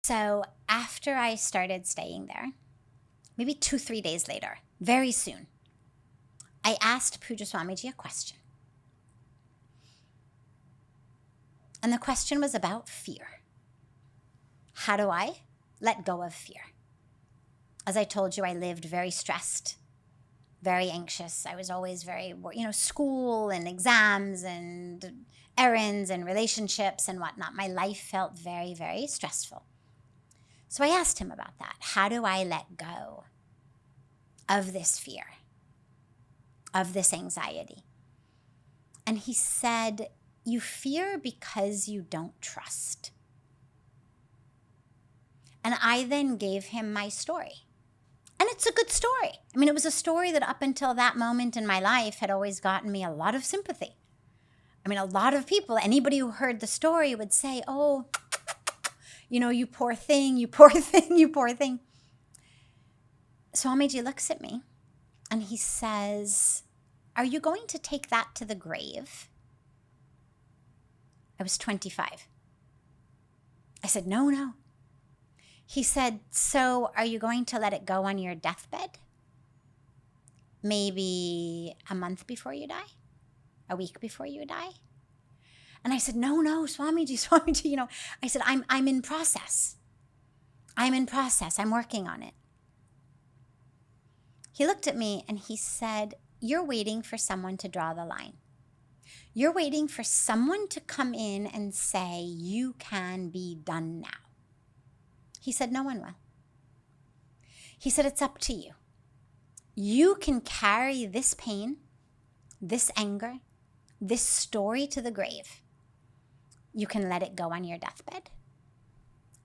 So after I started staying there, maybe 2-3 days later, very soon, I asked Puja Swamiji a question. And the question was about fear. How do I let go of fear? As I told you, I lived very stressed, very anxious. I was always very, school and exams and errands and relationships and whatnot. My life felt very, very stressful. So I asked him about that. How do I let go of this fear, of this anxiety? And he said, you fear because you don't trust. And I then gave him my story. And it's a good story. I mean, it was a story that up until that moment in my life had always gotten me a lot of sympathy. I mean, a lot of people, anybody who heard the story would say, oh, you poor thing, you poor thing, you poor thing. Swamiji looks at me and he says, are you going to take that to the grave? I was 25. I said, no. He said, so are you going to let it go on your deathbed? Maybe a month before you die? A week before you die? And I said, no, Swamiji, I said, I'm in process. I'm working on it. He looked at me and he said, you're waiting for someone to draw the line. You're waiting for someone to come in and say, you can be done now. He said, no one will. He said, it's up to you. You can carry this pain, this anger, this story to the grave. You can let it go on your deathbed.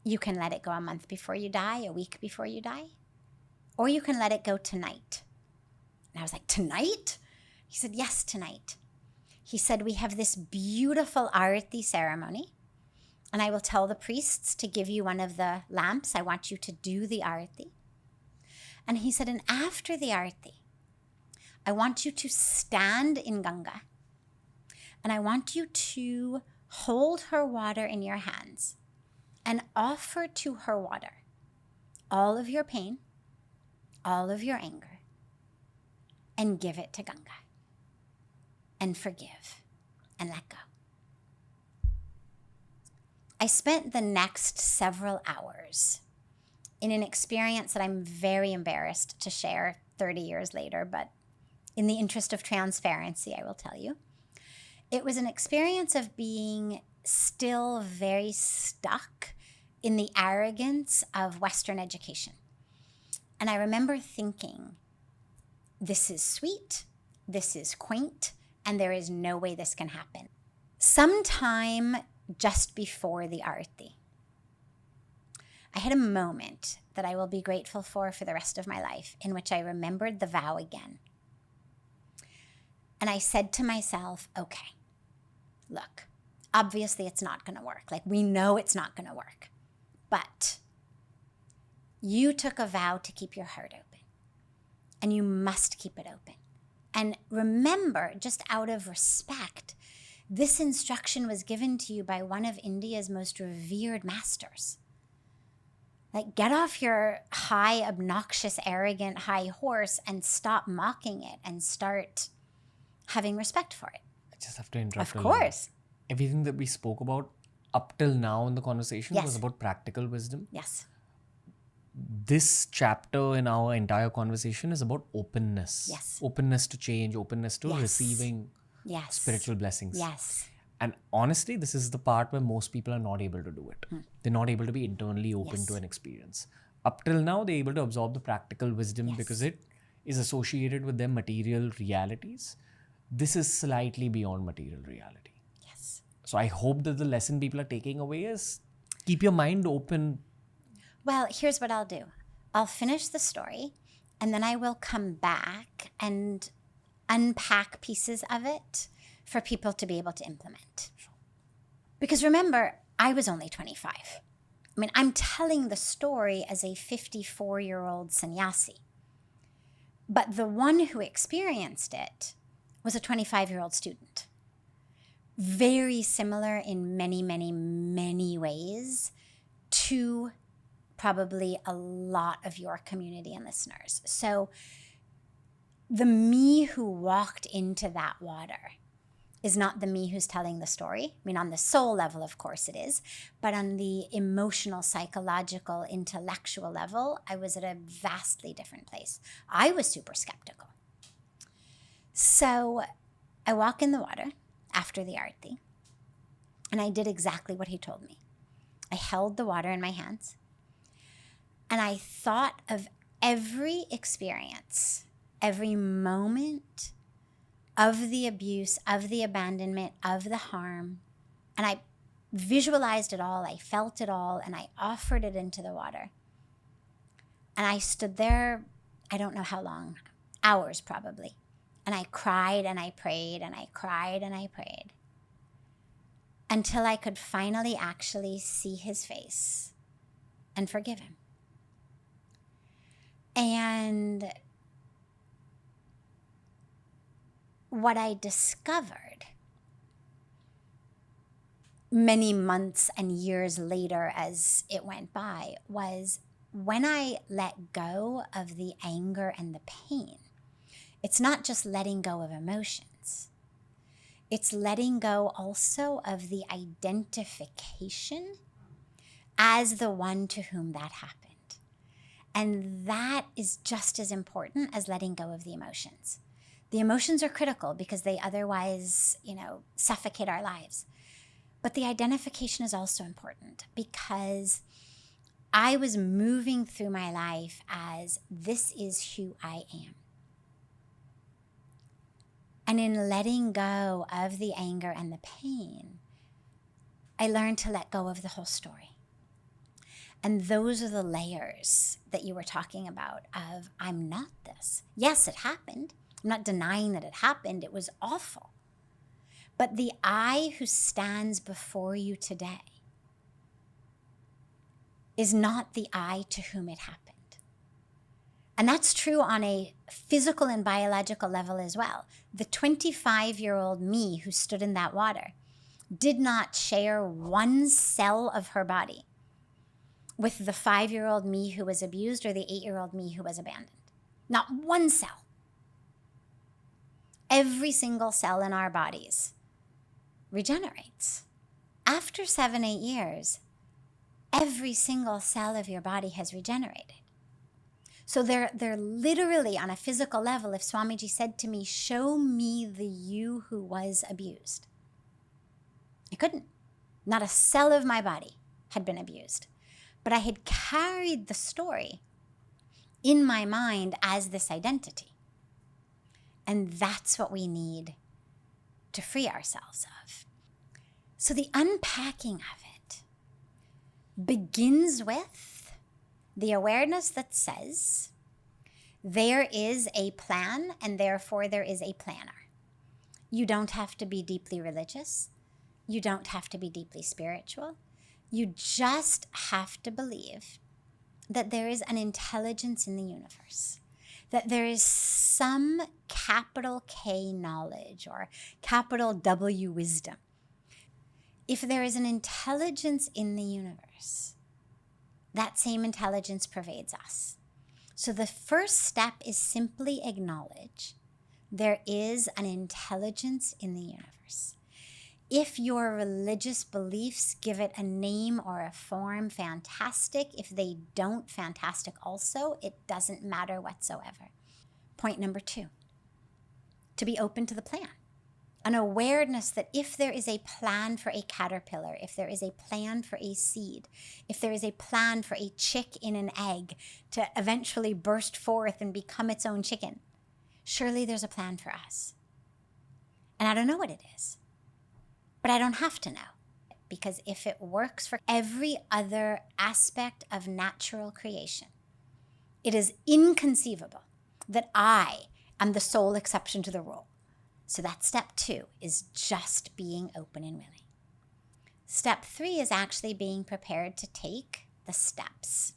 You can let it go a month before you die, a week before you die. Or you can let it go tonight. And I was like, tonight? He said, yes, tonight. He said, we have this beautiful Arati ceremony. And I will tell the priests to give you one of the lamps. I want you to do the Arati. And he said, and after the Arati, I want you to stand in Ganga. And I want you to hold her water in your hands and offer to her water all of your pain, all of your anger, and give it to Ganga. And forgive and let go. I spent the next several hours in an experience that I'm very embarrassed to share 30 years later, but in the interest of transparency, I will tell you. It was an experience of being still very stuck in the arrogance of Western education. And I remember thinking, this is sweet, this is quaint, and there is no way this can happen. Sometime just before the Arati, I had a moment that I will be grateful for the rest of my life, in which I remembered the vow again. And I said to myself, okay, look, obviously it's not going to work. Like, we know it's not going to work. But you took a vow to keep your heart open, and you must keep it open. And remember, just out of respect, this instruction was given to you by one of India's most revered masters. Like, get off your high, obnoxious, arrogant, high horse and stop mocking it and start having respect for it. I just have to interrupt. Of course. Everything that we spoke about up till now in the conversation was about practical wisdom. Yes. This chapter in our entire conversation is about openness. Yes. Openness to change, openness to receiving spiritual blessings. Yes. And honestly, this is the part where most people are not able to do it. They're not able to be internally open to an experience. Up till now, they're able to absorb the practical wisdom because it is associated with their material realities. This is slightly beyond material reality. Yes. So I hope that the lesson people are taking away is keep your mind open. Well, here's what I'll do. I'll finish the story, and then I will come back and unpack pieces of it for people to be able to implement. Because remember, I was only 25. I mean, I'm telling the story as a 54-year-old sannyasi. But the one who experienced it was a 25-year-old student. Very similar in many, many, many ways to probably a lot of your community and listeners. So the me who walked into that water is not the me who's telling the story. I mean, on the soul level, of course it is, but on the emotional, psychological, intellectual level, I was at a vastly different place. I was super skeptical. So I walk in the water after the arti, and I did exactly what he told me. I held the water in my hands, and I thought of every experience, every moment of the abuse, of the abandonment, of the harm. And I visualized it all, I felt it all, and I offered it into the water. And I stood there, I don't know how long, hours probably. And I cried and I prayed and I cried and I prayed until I could finally actually see his face and forgive him. And what I discovered many months and years later as it went by was when I let go of the anger and the pain, it's not just letting go of emotions. It's letting go also of the identification as the one to whom that happened. And that is just as important as letting go of the emotions. The emotions are critical because they otherwise, suffocate our lives. But the identification is also important because I was moving through my life as this is who I am. And in letting go of the anger and the pain, I learned to let go of the whole story. And those are the layers that you were talking about of I'm not this. Yes, it happened. I'm not denying that it happened. It was awful. But the I who stands before you today is not the I to whom it happened. And that's true on a physical and biological level as well. The 25-year-old me who stood in that water did not share one cell of her body with the 5-year-old me who was abused or the 8-year-old me who was abandoned. Not one cell. Every single cell in our bodies regenerates. After 7-8 years, every single cell of your body has regenerated. So they're literally on a physical level, if Swamiji said to me, show me the you who was abused. I couldn't. Not a cell of my body had been abused. But I had carried the story in my mind as this identity. And that's what we need to free ourselves of. So the unpacking of it begins with the awareness that says there is a plan and therefore there is a planner. You don't have to be deeply religious. You don't have to be deeply spiritual. You just have to believe that there is an intelligence in the universe, that there is some capital K knowledge or capital W wisdom. If there is an intelligence in the universe, that same intelligence pervades us. So the first step is simply acknowledge there is an intelligence in the universe. If your religious beliefs give it a name or a form, fantastic. If they don't, fantastic also. It doesn't matter whatsoever. Point number 2, to be open to the plan. An awareness that if there is a plan for a caterpillar, if there is a plan for a seed, if there is a plan for a chick in an egg to eventually burst forth and become its own chicken, surely there's a plan for us. And I don't know what it is. But I don't have to know, because if it works for every other aspect of natural creation, it is inconceivable that I am the sole exception to the rule. So that's step 2, is just being open and willing. Step 3 is actually being prepared to take the steps.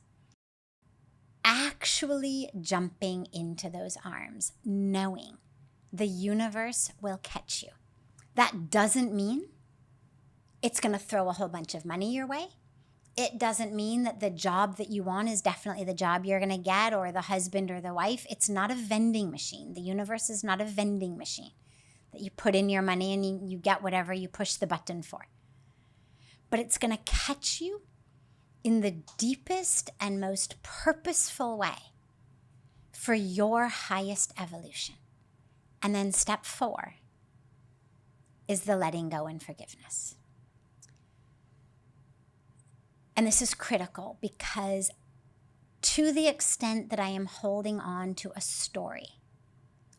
Actually jumping into those arms, knowing the universe will catch you. That doesn't mean it's going to throw a whole bunch of money your way It doesn't mean that the job that you want is definitely the job you're going to get, or the husband or the wife. It's not a vending machine. The universe is not a vending machine that you put in your money and you get whatever you push the button for. But it's going to catch you in the deepest and most purposeful way for your highest evolution. And then step 4 is the letting go and forgiveness. And this is critical because to the extent that I am holding on to a story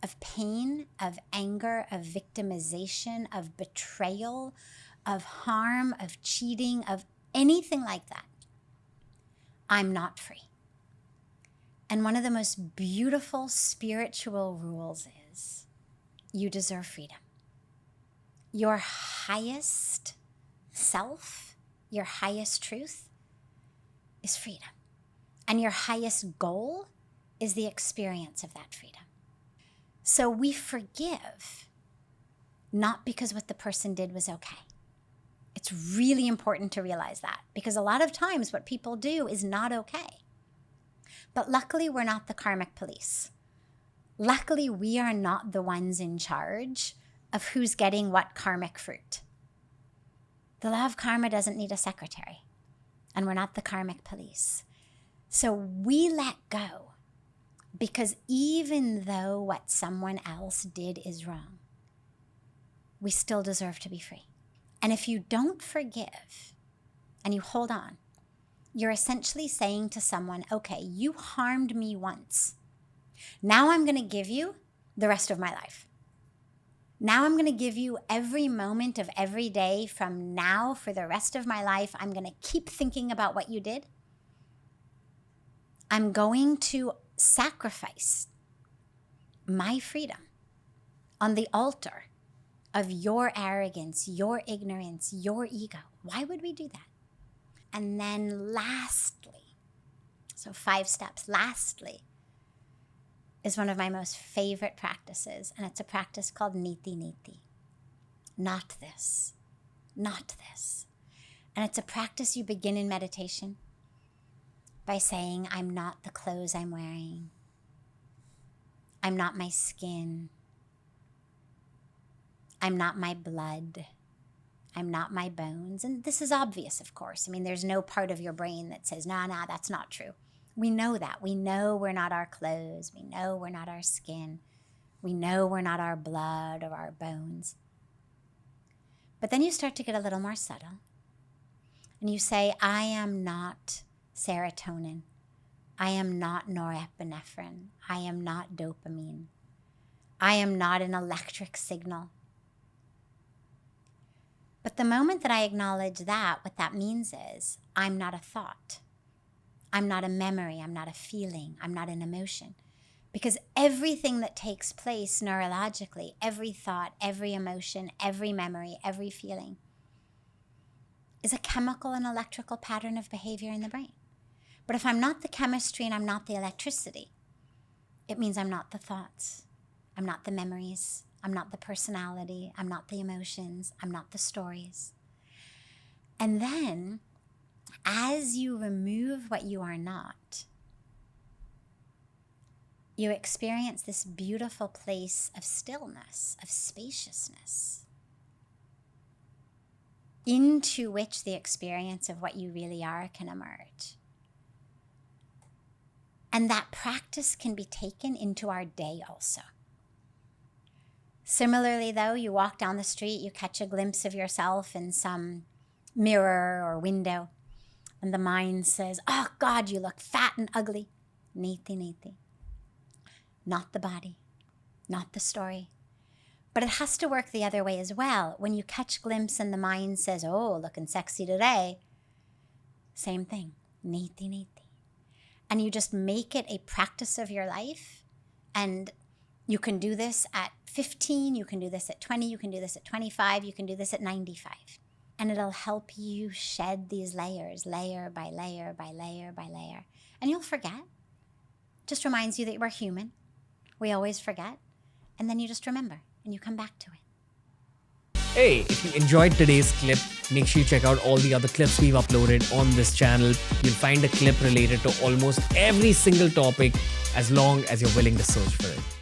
of pain, of anger, of victimization, of betrayal, of harm, of cheating, of anything like that, I'm not free. And one of the most beautiful spiritual rules is you deserve freedom. Your highest self, your highest truth is freedom. And your highest goal is the experience of that freedom. So we forgive not because what the person did was okay. It's really important to realize that, because a lot of times what people do is not okay. But luckily, we're not the karmic police. Luckily, we are not the ones in charge of who's getting what karmic fruit. The law of karma doesn't need a secretary, and we're not the karmic police. So we let go, because even though what someone else did is wrong, we still deserve to be free. And if you don't forgive and you hold on, you're essentially saying to someone, okay, you harmed me once. Now I'm going to give you the rest of my life. Now I'm going to give you every moment of every day from now for the rest of my life. I'm going to keep thinking about what you did. I'm going to sacrifice my freedom on the altar of your arrogance, your ignorance, your ego. Why would we do that? And then lastly, so 5 steps, lastly, is one of my most favorite practices, and it's a practice called niti niti. Not this, not this. And it's a practice you begin in meditation by saying, I'm not the clothes I'm wearing. I'm not my skin. I'm not my blood. I'm not my bones. And this is obvious, of course. I mean, there's no part of your brain that says, nah, that's not true. We know that. We know we're not our clothes. We know we're not our skin. We know we're not our blood or our bones. But then you start to get a little more subtle. And you say, I am not serotonin. I am not norepinephrine. I am not dopamine. I am not an electric signal. But the moment that I acknowledge that, what that means is I'm not a thought. I'm not a memory. I'm not a feeling. I'm not an emotion. Because everything that takes place neurologically, every thought, every emotion, every memory, every feeling, is a chemical and electrical pattern of behavior in the brain. But if I'm not the chemistry and I'm not the electricity, it means I'm not the thoughts. I'm not the memories. I'm not the personality. I'm not the emotions. I'm not the stories. And then, as you remove what you are not, you experience this beautiful place of stillness, of spaciousness, into which the experience of what you really are can emerge. And that practice can be taken into our day also. Similarly, though, you walk down the street, you catch a glimpse of yourself in some mirror or window, and the mind says, oh God, you look fat and ugly. Niti niti. Not the body, not the story. But it has to work the other way as well. When you catch a glimpse and the mind says, oh, looking sexy today, same thing, niti niti. And you just make it a practice of your life. And you can do this at 15, you can do this at 20, you can do this at 25, you can do this at 95. And it'll help you shed these layers, layer by layer by layer by layer. And you'll forget. Just reminds you that we're human. We always forget. And then you just remember and you come back to it. Hey, if you enjoyed today's clip, Make sure you check out all the other clips we've uploaded on this channel. You'll find a clip related to almost every single topic as long as you're willing to search for it.